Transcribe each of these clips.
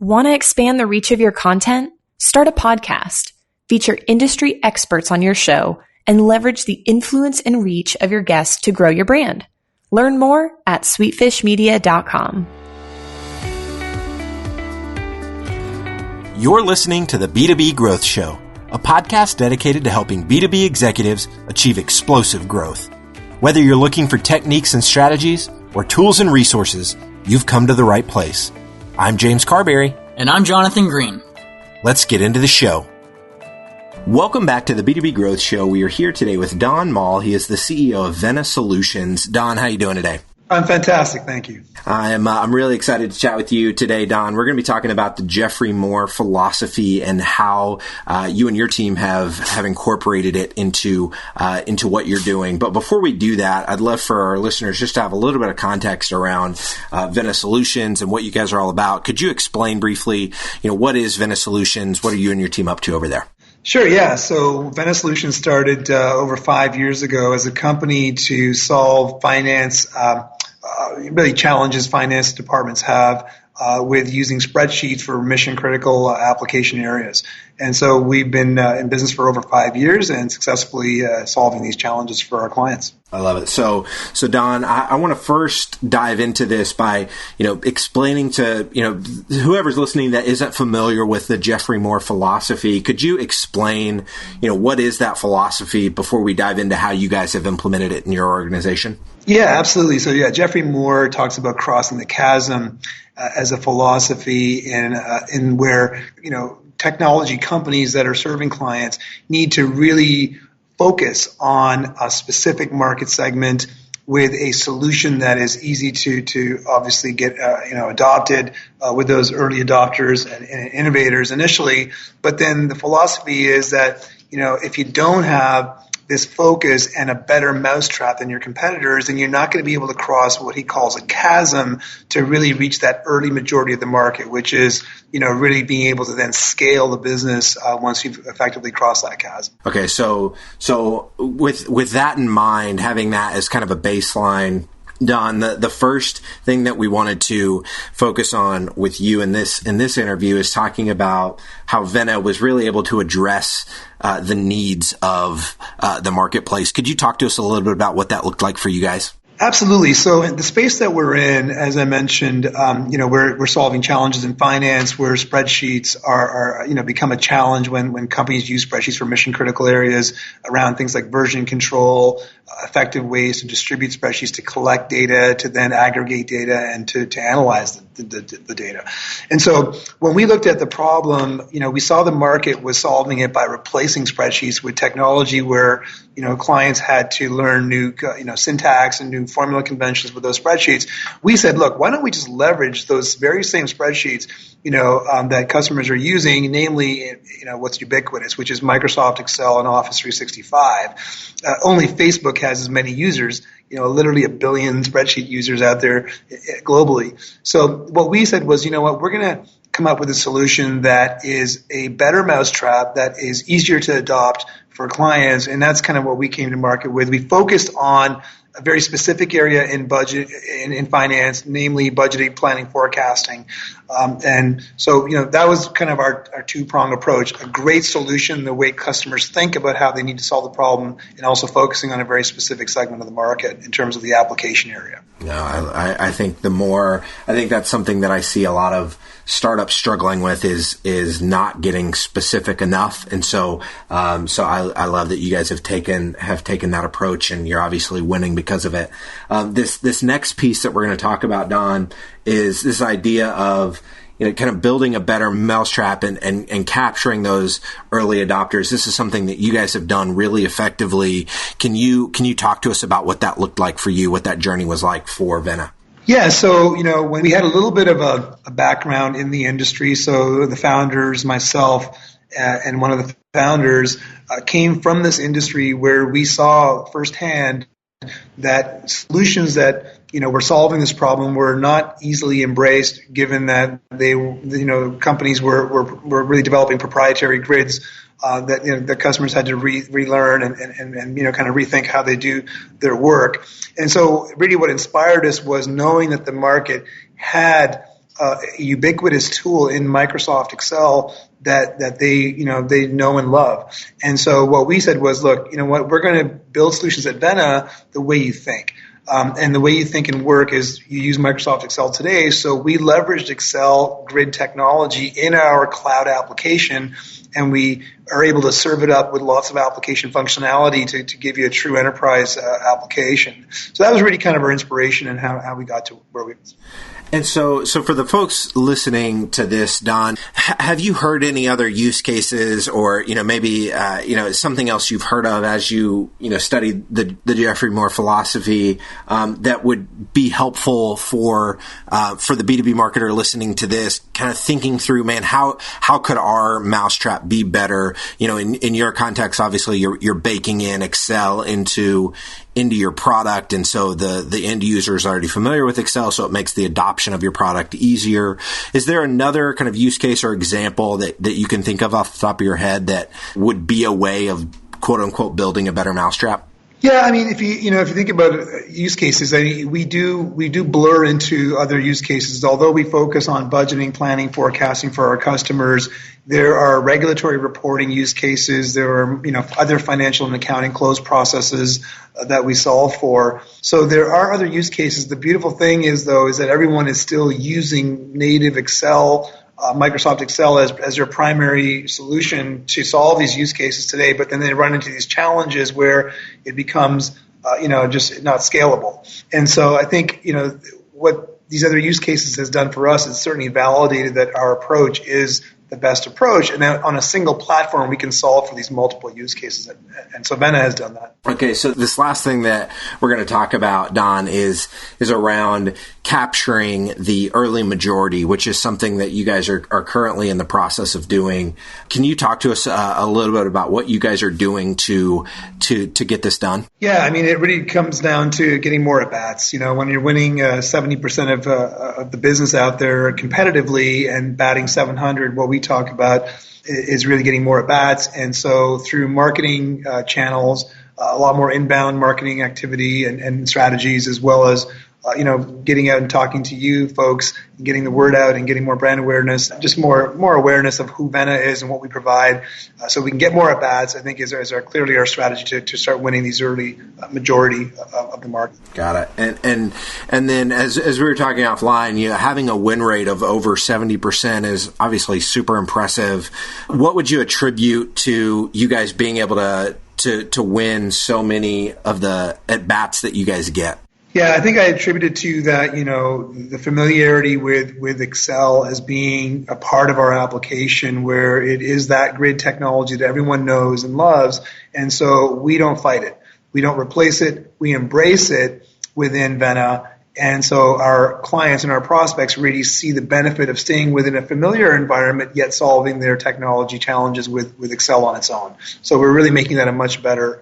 Want to expand the reach of your content? Start a podcast. Feature industry experts on your show and leverage the influence and reach of your guests to grow your brand. Learn more at sweetfishmedia.com. You're listening to the B2B Growth Show, a podcast dedicated to helping B2B executives achieve explosive growth. Whether you're looking for techniques and strategies or tools and resources, you've come to the right place. I'm James Carberry. And I'm Jonathan Green. Let's get into the show. Welcome back to the B2B Growth Show. We are here today with Don Mall. He is the CEO of Vena Solutions. Don, how are you doing today? I'm fantastic. Thank you. I'm really excited to chat with you today, Don. We're going to be talking about the Geoffrey Moore philosophy and how you and your team have incorporated it into what you're doing. But before we do that, I'd love for our listeners just to have a little bit of context around Vena Solutions and what you guys are all about. Could you explain briefly, what is Vena Solutions? What are you and your team up to over there? Sure, yeah. So Vena Solutions started over 5 years ago as a company to solve finance, really challenges finance departments have with using spreadsheets for mission-critical application areas. And so we've been in business for over 5 years and successfully solving these challenges for our clients. I love it. So Don, I want to first dive into this by, explaining to, whoever's listening that isn't familiar with the Geoffrey Moore philosophy. Could you explain, what is that philosophy before we dive into how you guys have implemented it in your organization? Yeah, absolutely. So Geoffrey Moore talks about crossing the chasm as a philosophy in where, technology companies that are serving clients need to really focus on a specific market segment with a solution that is easy to obviously get adopted with those early adopters and innovators initially. But then the philosophy is that if you don't have this focus and a better mousetrap than your competitors, then you're not going to be able to cross what he calls a chasm to really reach that early majority of the market, which is, really being able to then scale the business once you've effectively crossed that chasm. Okay, so with that in mind, having that as kind of a baseline, Don, the first thing that we wanted to focus on with you in this interview is talking about how Venna was really able to address the needs of the marketplace. Could you talk to us a little bit about what that looked like for you guys? Absolutely. So in the space that we're in, as I mentioned, we're solving challenges in finance where spreadsheets are become a challenge when companies use spreadsheets for mission critical areas around things like version control, effective ways to distribute spreadsheets to collect data, to then aggregate data, and to analyze the data. And so when we looked at the problem, we saw the market was solving it by replacing spreadsheets with technology where, clients had to learn new, syntax and new formula conventions with those spreadsheets. We said, look, why don't we just leverage those very same spreadsheets, that customers are using, namely, what's ubiquitous, which is Microsoft Excel and Office 365. Only Facebook has as many users, literally 1 billion spreadsheet users out there globally. So what we said was, we're going to come up with a solution that is a better mousetrap, that is easier to adopt for clients, and that's kind of what we came to market with. We focused on a very specific area in budget, in finance, namely budgeting, planning, forecasting. And so, that was kind of our two-prong approach, a great solution, the way customers think about how they need to solve the problem, and also focusing on a very specific segment of the market in terms of the application area. No, I think that's something that I see a lot of startups struggling with is not getting specific enough. And so I love that you guys have taken that approach, and you're obviously winning because of it. This next piece that we're going to talk about, Don, is this idea of kind of building a better mousetrap and capturing those early adopters. This is something that you guys have done really effectively. Can you talk to us about what that looked like for you, what that journey was like for Venna? Yeah, so, when we had a little bit of a background in the industry, so the founders, myself, and one of the founders came from this industry where we saw firsthand that solutions that were solving this problem were not easily embraced, given that companies were really developing proprietary grids that the customers had to relearn and kind of rethink how they do their work. And so really what inspired us was knowing that the market had a ubiquitous tool in Microsoft Excel that they know and love. And so what we said was, look, you know what, we're going to build solutions at Venna the way you think. And the way you think and work is you use Microsoft Excel today. So we leveraged Excel grid technology in our cloud application, and we are able to serve it up with lots of application functionality to give you a true enterprise application. So that was really kind of our inspiration and how we got to where we are. And so for the folks listening to this, Don, have you heard any other use cases or, maybe, something else you've heard of as you studied the Geoffrey Moore philosophy, that would be helpful for the B2B marketer listening to this, kind of thinking through, man, how could our mousetrap be better? In your context, obviously you're baking in Excel into your product. And so the end user is already familiar with Excel. So it makes the adoption of your product easier. Is there another kind of use case or example that you can think of off the top of your head that would be a way of quote unquote building a better mousetrap? Yeah, I mean, if you think about use cases, we do blur into other use cases. Although we focus on budgeting, planning, forecasting for our customers, there are regulatory reporting use cases. There are other financial and accounting close processes that we solve for. So there are other use cases. The beautiful thing is that everyone is still using native Excel. Microsoft Excel as their primary solution to solve these use cases today, but then they run into these challenges where it becomes, just not scalable. And so I think, what these other use cases has done for us is certainly validated that our approach is the best approach. And then on a single platform, we can solve for these multiple use cases. And so Venna has done that. Okay, so this last thing that we're going to talk about, Don, is around capturing the early majority, which is something that you guys are currently in the process of doing. Can you talk to us a little bit about what you guys are doing to get this done? Yeah, I mean, it really comes down to getting more at-bats. When you're winning 70% of the business out there competitively and batting 700, what we talk about is really getting more at-bats. And so through marketing channels, a lot more inbound marketing activity and strategies, as well as getting out and talking to you folks, getting the word out and getting more brand awareness, just more awareness of who Venna is and what we provide, so we can get more at-bats, I think is clearly our strategy to start winning these early majority of the market. Got it. And then as we were talking offline, having a win rate of over 70% is obviously super impressive. What would you attribute to you guys being able to win so many of the at-bats that you guys get? Yeah, I think I attribute it to that, the familiarity with Excel as being a part of our application where it is that grid technology that everyone knows and loves. And so we don't fight it. We don't replace it. We embrace it within Venna. And so our clients and our prospects really see the benefit of staying within a familiar environment, yet solving their technology challenges with Excel on its own. So we're really making that a much better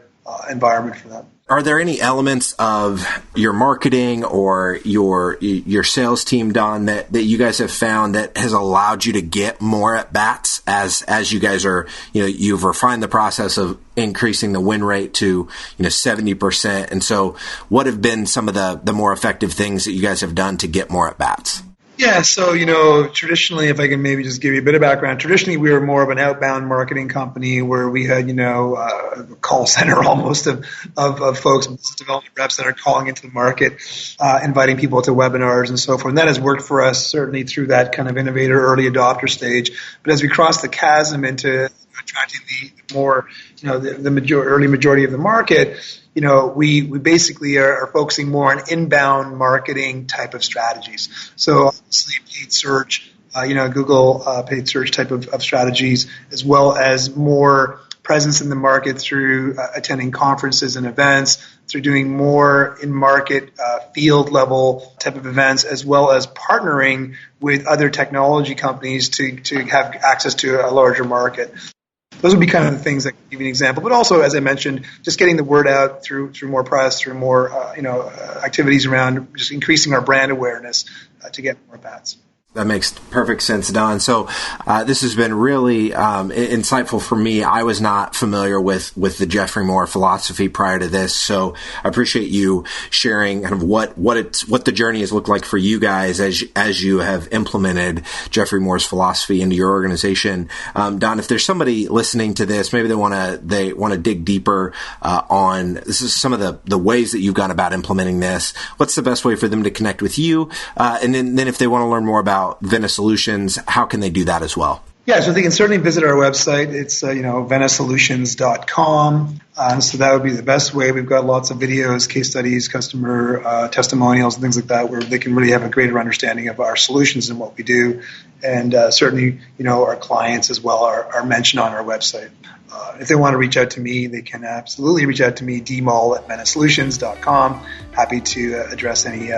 environment for them. Are there any elements of your marketing or your sales team, Don, that you guys have found that has allowed you to get more at bats as you guys are, you've refined the process of increasing the win rate to, 70%. And so what have been some of the more effective things that you guys have done to get more at bats? Yeah, so, traditionally, if I can maybe just give you a bit of background, traditionally we were more of an outbound marketing company where we had, a call center almost of folks, business development reps that are calling into the market, inviting people to webinars and so forth. And that has worked for us certainly through that kind of innovator, early adopter stage. But as we cross the chasm into attracting the more, early majority of the market, we basically are focusing more on inbound marketing type of strategies. So obviously paid search, Google paid search type of strategies, as well as more presence in the market through attending conferences and events, through doing more in-market field level type of events, as well as partnering with other technology companies to have access to a larger market. Those would be kind of the things that give you an example. But also, as I mentioned, just getting the word out through more press, through more activities around just increasing our brand awareness to get more bats. That makes perfect sense, Don. So this has been really insightful for me. I was not familiar with the Geoffrey Moore philosophy prior to this, so I appreciate you sharing kind of what the journey has looked like for you guys as you have implemented Geoffrey Moore's philosophy into your organization. Don, if there's somebody listening to this, maybe they want to dig deeper on this is some of the ways that you've gone about implementing this. What's the best way for them to connect with you? And then if they want to learn more about Vena Solutions, how can they do that as well? Yeah, so they can certainly visit our website. It's venasolutions.com. So that would be the best way. We've got lots of videos, case studies, customer testimonials, and things like that, where they can really have a greater understanding of our solutions and what we do. And certainly, our clients as well are mentioned on our website. If they want to reach out to me, they can absolutely reach out to me, dmall@venasolutions.com. Happy to address any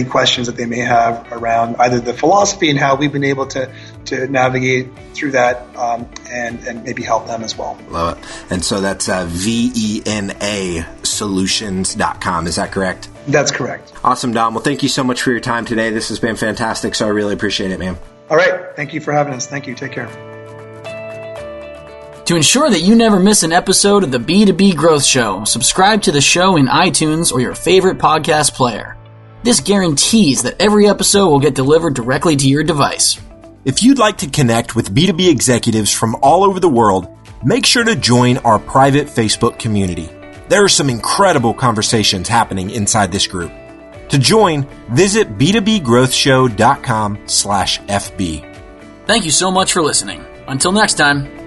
questions that they may have around either the philosophy and how we've been able to navigate through that and maybe help them as well. Love it. And so that's VENA solutions.com. Is that correct? That's correct. Awesome, Don. Well, thank you so much for your time today. This has been fantastic, so I really appreciate it, man. All right. Thank you for having us. Thank you. Take care. To ensure that you never miss an episode of the B2B Growth Show, subscribe to the show in iTunes or your favorite podcast player. This guarantees that every episode will get delivered directly to your device. If you'd like to connect with B2B executives from all over the world, make sure to join our private Facebook community. There are some incredible conversations happening inside this group. To join, visit b2bgrowthshow.com/FB. Thank you so much for listening. Until next time.